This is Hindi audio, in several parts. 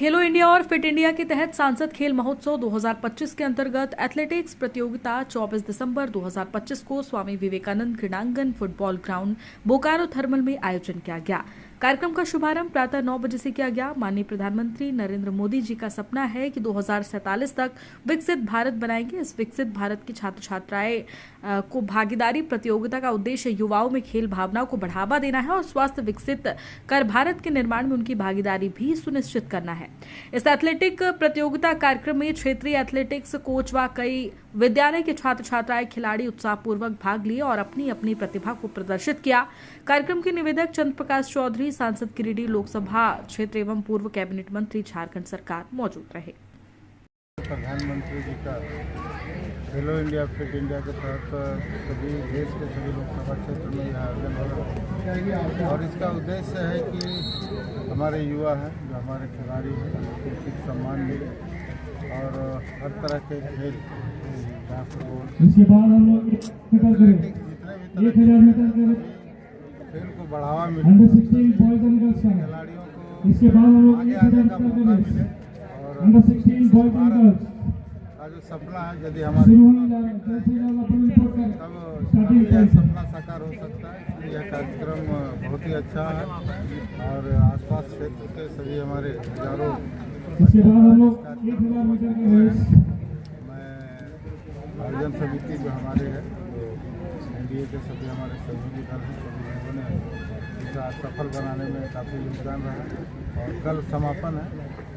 खेलो इंडिया और फिट इंडिया के तहत सांसद खेल महोत्सव 2025 के अंतर्गत एथलेटिक्स प्रतियोगिता 24 दिसंबर 2025 को स्वामी विवेकानंद क्रीड़ांगन फुटबॉल ग्राउंड बोकारो थर्मल में आयोजन किया गया। कार्यक्रम का शुभारंभ प्रातः 9 बजे से किया गया। माननीय प्रधानमंत्री नरेंद्र मोदी जी का सपना है कि 2047 तक विकसित भारत बनाएंगे। इस विकसित भारत की छात्र छात्राएं को भागीदारी प्रतियोगिता का उद्देश्य युवाओं में खेल भावनाओं को बढ़ावा देना है और स्वास्थ्य विकसित कर भारत के निर्माण में उनकी भागीदारी भी सुनिश्चित करना है। इस एथलेटिक प्रतियोगिता कार्यक्रम में क्षेत्रीय एथलेटिक्स कोच व कई विद्यालय के छात्र छात्राएं खिलाड़ी उत्साहपूर्वक भाग लिए और अपनी अपनी प्रतिभा को प्रदर्शित किया। कार्यक्रम के निवेदक चंद्र प्रकाश चौधरी, सांसद गिरिडीह लोकसभा क्षेत्र एवं पूर्व कैबिनेट मंत्री झारखंड सरकार मौजूद रहे। प्रधानमंत्री जी का खेलो इंडिया फिट इंडिया के तहत सभी देश के सभी लोकसभा क्षेत्र में यह आयोजन हो रहा है और इसका उद्देश्य है कि हमारे युवा हैं जो हमारे खिलाड़ी हैं उनको उचित सम्मान मिले और हर तरह के खेल इसके बाद हम लोग जितने भी खेल को बढ़ावा मिले, खिलाड़ियों को इसके बाद हम लोग आगे आने का मौका मिले और अंडर 16 बॉयज एंड गर्ल्स का जो सपना है यदि हमारे तब यह सपना साकार हो सकता है। इसलिए यह कार्यक्रम बहुत ही अच्छा है और आसपास क्षेत्र के सभी हमारे हजारों इसके बाद हम लोग 1000 मीटर के रेस मैं आयोजन समिति जो हमारे है वो एनडीए के सभी हमारे सहयोगी दल हैं, सभी लोगों ने इसे सफल बनाने में काफ़ी योगदान रहा और कल समापन है।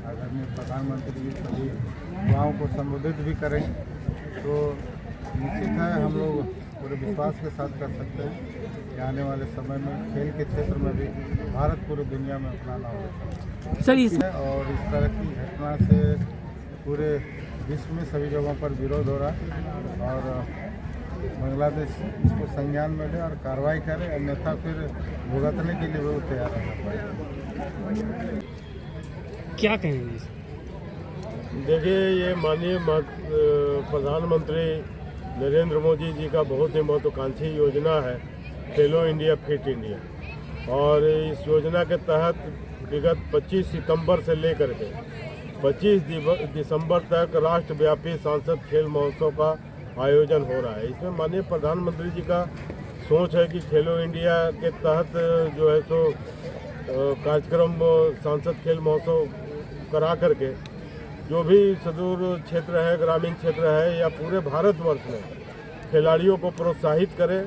आदरणीय प्रधानमंत्री जी सभी युवाओं को संबोधित भी करेंगे तो निश्चित है हम लोग पूरे विश्वास के साथ कर सकते हैं कि आने वाले समय में खेल के क्षेत्र में भी भारत पूरी दुनिया में अपना नाम होगा सर। और इस तरह की घटना से पूरे विश्व में सभी जगहों पर विरोध हो रहा है और बांग्लादेश इसको संज्ञान में ले और कार्रवाई करे, अन्यथा फिर भुगतने के लिए वो तैयार रहना पड़ेगा। क्या कहेंगे? देखिए, ये माननीय प्रधानमंत्री नरेंद्र मोदी जी का बहुत ही महत्वाकांक्षी योजना है खेलो इंडिया फिट इंडिया और इस योजना के तहत विगत 25 सितंबर से लेकर के 25 दिसंबर तक राष्ट्रव्यापी सांसद खेल महोत्सव का आयोजन हो रहा है। इसमें माननीय प्रधानमंत्री जी का सोच है कि खेलो इंडिया के तहत जो है सो कार्यक्रम सांसद खेल महोत्सव करा करके जो भी सुदूर क्षेत्र है, ग्रामीण क्षेत्र है या पूरे भारतवर्ष में खिलाड़ियों को प्रोत्साहित करें,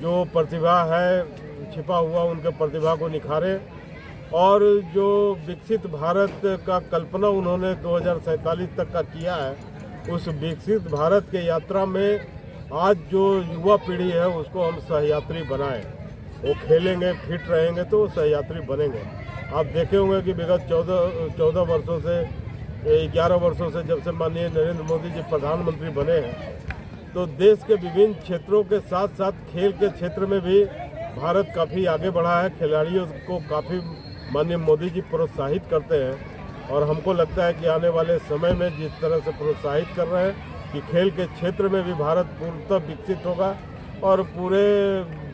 जो प्रतिभा है छिपा हुआ उनके प्रतिभा को निखारें और जो विकसित भारत का कल्पना उन्होंने 2047 तक का किया है, उस विकसित भारत के यात्रा में आज जो युवा पीढ़ी है उसको हम सहयात्री बनाएं। वो खेलेंगे, फिट रहेंगे तो सहयात्री बनेंगे। आप देखे होंगे कि विगत 14 वर्षों से 11 वर्षों से जब से माननीय नरेंद्र मोदी जी प्रधानमंत्री बने हैं तो देश के विभिन्न क्षेत्रों के साथ साथ खेल के क्षेत्र में भी भारत काफ़ी आगे बढ़ा है। खिलाड़ियों को काफ़ी माननीय मोदी जी प्रोत्साहित करते हैं और हमको लगता है कि आने वाले समय में जिस तरह से प्रोत्साहित कर रहे हैं कि खेल के क्षेत्र में भी भारत पूर्णतः विकसित होगा और पूरे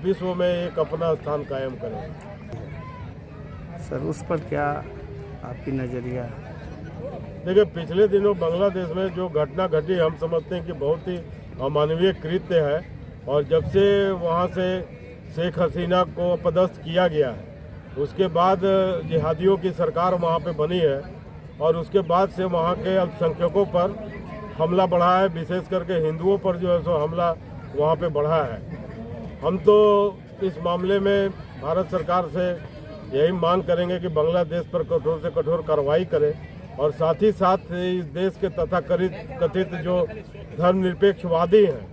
विश्व में एक अपना स्थान कायम करेगा। सर, उस पर क्या आपकी नज़रिया है? देखिए, पिछले दिनों बांग्लादेश में जो घटना घटी हम समझते हैं कि बहुत ही अमानवीय कृत्य है और जब से वहाँ से शेख हसीना को अपदस्थ किया गया है उसके बाद जिहादियों की सरकार वहाँ पे बनी है और उसके बाद से वहाँ के अल्पसंख्यकों पर हमला बढ़ा है, विशेष करके हिंदुओं पर जो है सो हमला वहाँ पे बढ़ा है। हम तो इस मामले में भारत सरकार से यही मांग करेंगे कि बांग्लादेश पर कठोर से कठोर कार्रवाई करे और साथ ही साथ इस देश के तथाकथित जो धर्मनिरपेक्षवादी हैं,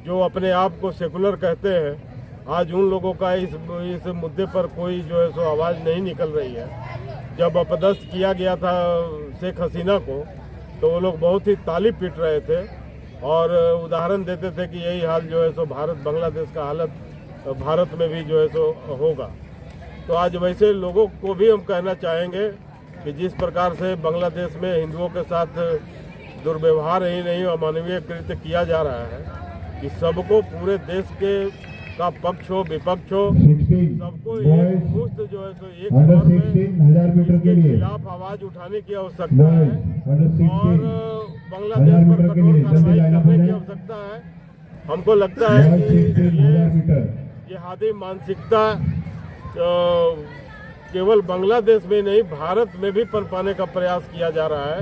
जो अपने आप को सेकुलर कहते हैं, आज उन लोगों का इस मुद्दे पर कोई जो है सो आवाज़ नहीं निकल रही है। जब अपदस्थ किया गया था शेख हसीना को तो वो लोग बहुत ही ताली पीट रहे थे और उदाहरण देते थे कि यही हाल जो है सो बांग्लादेश का हालत भारत में भी जो है सो होगा। तो आज वैसे लोगों को भी हम कहना चाहेंगे कि जिस प्रकार से बांग्लादेश में हिंदुओं के साथ दुर्व्यवहार ही नहीं अमानवीय कृत्य किया जा रहा है कि सबको पूरे देश का पक्ष हो विपक्ष हो सबको बॉयज एक मुश्त जो है सो एक अंडर दौर में 16 1000 मीटर के इसके लिए, खिलाफ आवाज उठाने की आवश्यकता है बॉयज अंडर और 16 बांग्लादेश 1000 पर मीटर के कठोर लिए जल्दी कार्रवाई लाइन अप हो करने की जाए। आवश्यकता है। हमको लगता है बॉयज कि 16 ये 1000 मीटर, जिहादी मानसिकता केवल बांग्लादेश में नहीं भारत में भी पनपाने का प्रयास किया जा रहा है।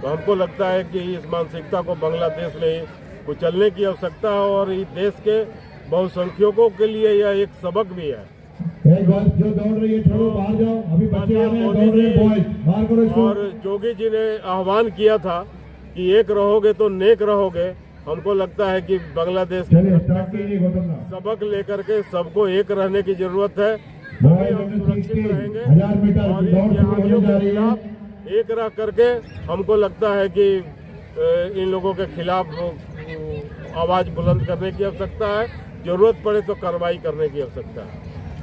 तो हमको लगता है कि इस मानसिकता को बांग्लादेश में ही कुचलने की आवश्यकता है और इस देश के बहुसंख्यकों के लिए यह एक सबक भी है। गर्ल्स जो दौड़ रही है छोड़ो, बाहर जाओ, अभी बच्चे आ रहे हैं, दौड़ रहे हैं, बॉयज बाहर करो इसको। और जोगी जी ने आह्वान किया था कि एक रहोगे तो नेक रहोगे। हमको लगता है कि बांग्लादेश चलिए स्टार्ट कीजिए गौतम दा। सबक लेकर के सबको एक रहने की जरूरत है, बॉयज हम अंडर सुरक्षित 16 रहेंगे 1000 मीटर और की इन दौड़ शुरू जिहादियों होने जा के रही है। खिलाफ एक रह करके हमको लगता है कि इन लोगों के खिलाफ आवाज बुलंद करने की आवश्यकता है, जरूरत पड़े तो कार्रवाई करने की आवश्यकता है।